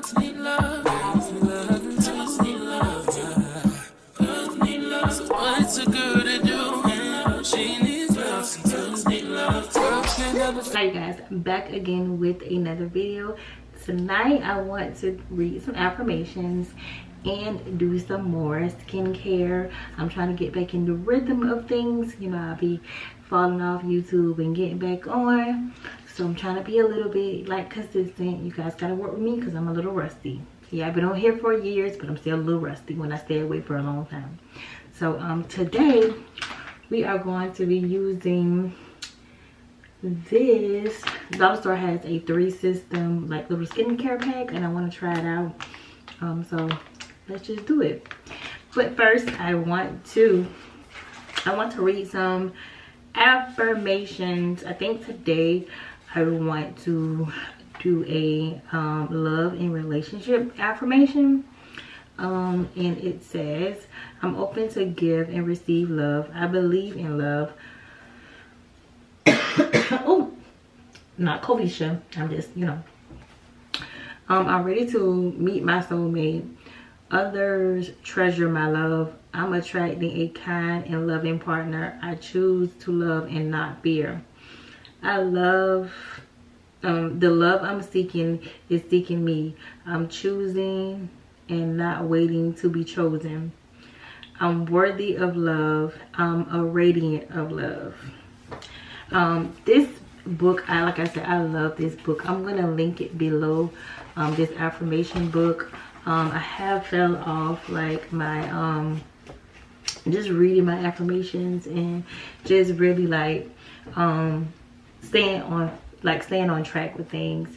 Girls need love, girls need love, girls need love, yeah. Girls need love, so what's a girl to do? She needs love, some girls need love. Girls can never. Hi you guys, back again with another video. Tonight I want to read some affirmations and do some more skincare. I'm trying to get back in the rhythm of things. You know, I'll be falling off YouTube and getting back on. So I'm trying to be a little bit like consistent. You guys gotta work with me because I'm a little rusty. Yeah, I've been on here for years, but I'm still a little rusty when I stay away for a long time. So today we are going to be using this. Dollar Store has a 3-system like little skincare pack and I want to try it out. So let's just do it. But first I want to read some affirmations. I think today I want to do a love and relationship affirmation. And it says, I'm open to give and receive love. I believe in love. Oh, not Kovisha. I'm just, you know. I'm ready to meet my soulmate. Others treasure my love. I'm attracting a kind and loving partner. I choose to love and not fear. I love, the love I'm seeking is seeking me. I'm choosing and not waiting to be chosen. I'm worthy of love. I'm a radiant of love. This book, like I said, I love this book. I'm gonna link it below. This affirmation book. I have fell off like my just reading my affirmations and just really like staying on track with things.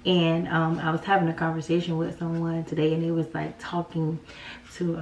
And I was having a conversation with someone today and it was like talking to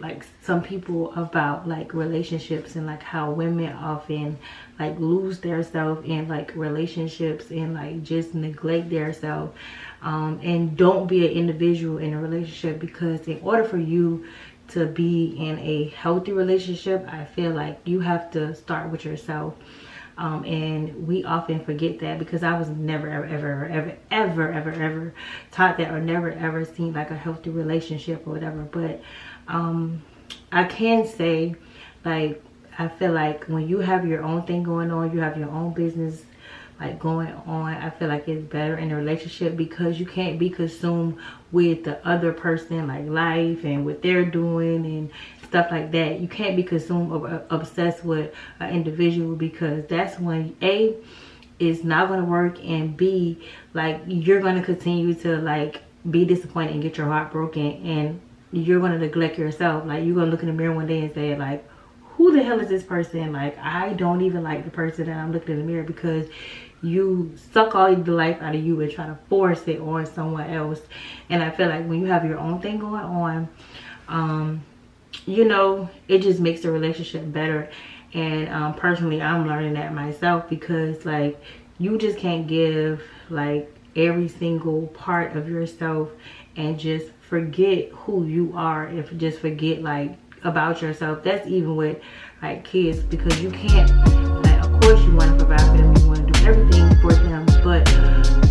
like some people about like relationships and like how women often like lose their self in like relationships and like just neglect their self, and don't be an individual in a relationship, because in order for you to be in a healthy relationship, I feel like you have to start with yourself. And we often forget that, because I was never ever taught that, or never ever seen like a healthy relationship or whatever. But I can say, like, I feel like when you have your own thing going on, you have your own business like going on, I feel like it's better in a relationship, because you can't be consumed with the other person like life and what they're doing and stuff like that. You can't be consumed or obsessed with an individual, because that's when A, it's not going to work, and B, like you're going to continue to like be disappointed and get your heart broken, and you're going to neglect yourself. Like you're going to look in the mirror one day and say like, who the hell is this person? Like I don't even like the person that I'm looking in the mirror, because you suck all the life out of you and try to force it on someone else. And I feel like when you have your own thing going on, you know, it just makes the relationship better. And personally, I'm learning that myself, because like you just can't give like every single part of yourself and just forget who you are, if just forget like about yourself. That's even with like kids, because you can't, like, of course you want to provide for them, you want to do everything for them, but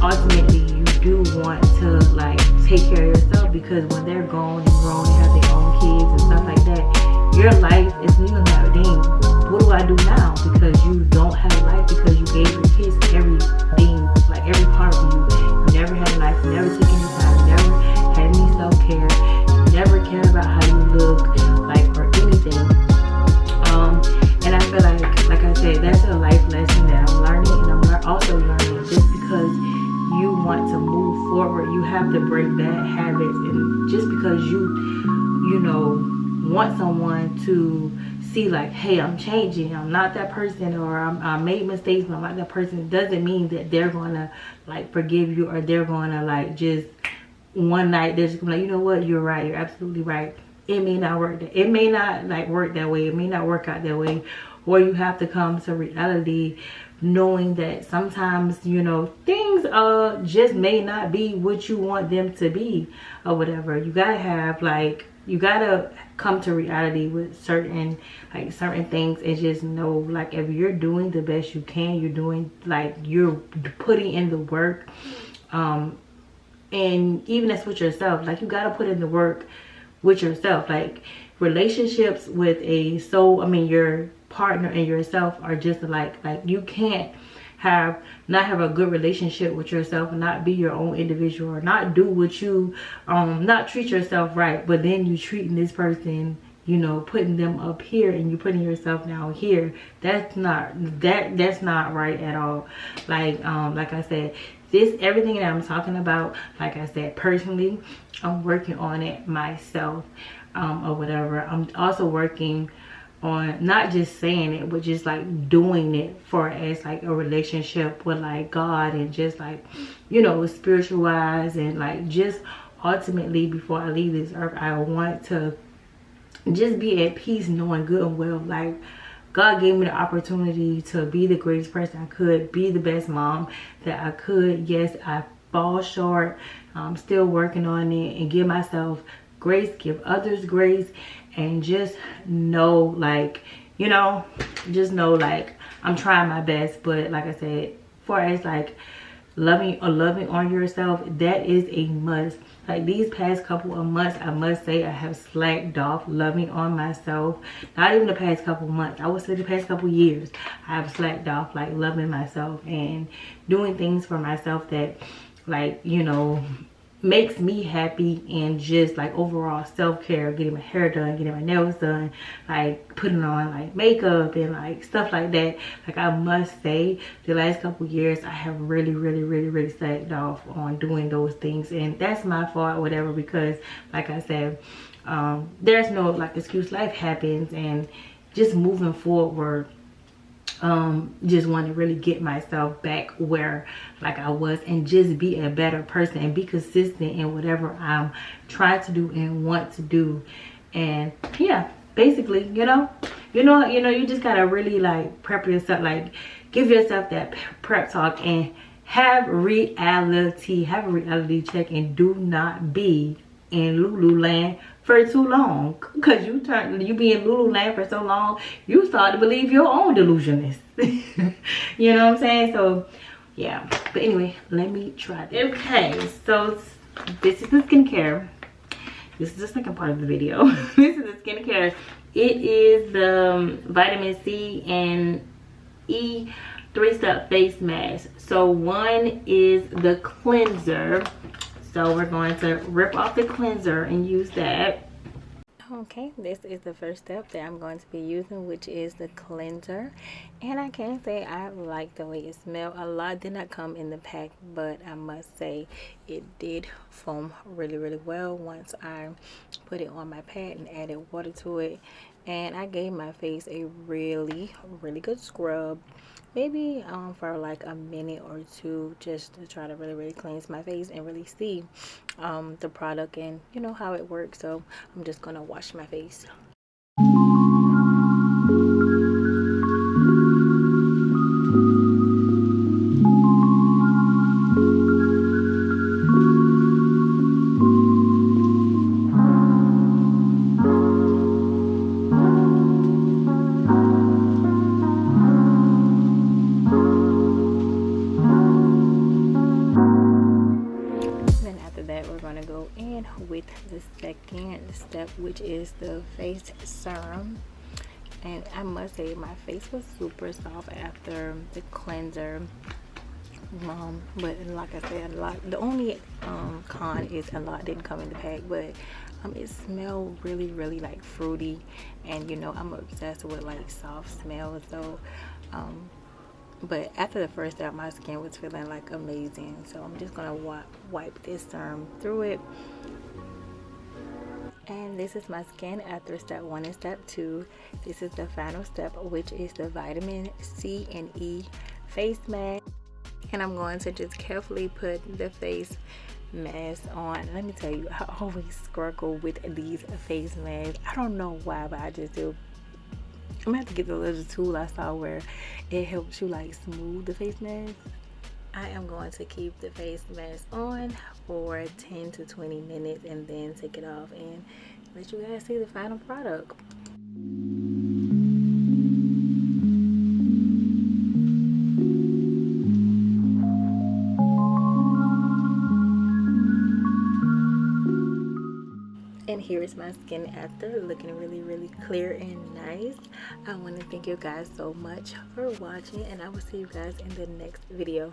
ultimately you do want to like take care of yourself, because when they're grown and have their own kids and stuff like that, your life is leaving that dang, what do I do now? Because you don't have a life, because you gave your kids everything, like every part of you. You never had a life, you never took any time, you never had any self-care, you never cared about how you look, like, or anything. And I feel like I said, that's a life lesson that I'm learning, and I'm also learning, just because you want to move forward, you have to break bad habits. And just because you know, want someone to see like, hey, I'm changing, I'm not that person, or I made mistakes but I'm not that person, doesn't mean that they're gonna like forgive you, or they're gonna like just one night they're just gonna be like, you know what, you're right, you're absolutely right. It may not work, it may not like work that way, it may not work out that way. Or you have to come to reality, knowing that sometimes, you know, things just may not be what you want them to be, or whatever. You gotta have like, you gotta come to reality with certain things, and just know, like, if you're doing the best you can, you're doing, like, you're putting in the work, And even that's with yourself. Like, you got to put in the work with yourself. Like, relationships with your partner and yourself are just alike. Like, you can't not have a good relationship with yourself and not be your own individual, or not do what you not treat yourself right, but then you treating this person, you know, putting them up here and you putting yourself down here. That's not right at all. Like I said, everything that I'm talking about, like I said, personally, I'm working on it myself, or whatever. I'm also working on not just saying it, but just like doing it for as like a relationship with like God, and just like, you know, spiritual wise, and like just ultimately before I leave this earth, I want to just be at peace, knowing good and well, like, God gave me the opportunity to be the greatest person I could, be the best mom that I could. Yes, I fall short. I'm still working on it, and give myself grace, give others grace, and just know, like, you know, just know, like, I'm trying my best. But like I said, far as like loving on yourself, that is a must. Like, these past couple of months, I must say, I have slacked off loving on myself. Not even the past couple months, I would say the past couple years, I have slacked off like loving myself and doing things for myself that, like, you know, makes me happy, and just like overall self-care, getting my hair done, getting my nails done, like putting on like makeup and like stuff like that. Like, I must say, the last couple years, I have really slacked off on doing those things, and that's my fault or whatever, because like I said, there's no like excuse. Life happens, and just moving forward, just want to really get myself back where like I was, and just be a better person, and be consistent in whatever I'm trying to do and want to do. And yeah, basically, you just gotta really like prep yourself, like give yourself that prep talk, and have a reality check, and do not be in Lululand for too long, because you be in Lululand for so long, you start to believe your own delusionist. You know what I'm saying? So yeah, but anyway, let me try this. Okay, so this is the skincare. This is the second part of the video. This is the skincare. It is the vitamin C and E 3-step face mask. So one is the cleanser. So we're going to rip off the cleanser and use that. Okay, this is the first step that I'm going to be using, which is the cleanser. And I can say I like the way it smells. A lot did not come in the pack, but I must say it did foam really well once I put it on my pad and added water to it. And I gave my face a really good scrub, maybe for like a minute or two, just to try to really cleanse my face and really see the product and you know how it works. So I'm just gonna wash my face. With the second step, which is the face serum. And I must say my face was super soft after the cleanser, but like I said, the only con is a lot didn't come in the pack, but it smelled really like fruity, and you know I'm obsessed with like soft smells. So but after the first step, my skin was feeling like amazing. So I'm just gonna wipe this serum through it. And this is my skin after step 1 and step 2. This is the final step, which is the vitamin C and E face mask. And I'm going to just carefully put the face mask on. Let me tell you, I always struggle with these face masks. I don't know why, but I just do. I'm gonna have to get the little tool I saw where it helps you like smooth the face mask. I am going to keep the face mask on for 10 to 20 minutes and then take it off and let you guys see the final product. And here is my skin after, looking really clear and nice. I want to thank you guys so much for watching, and I will see you guys in the next video.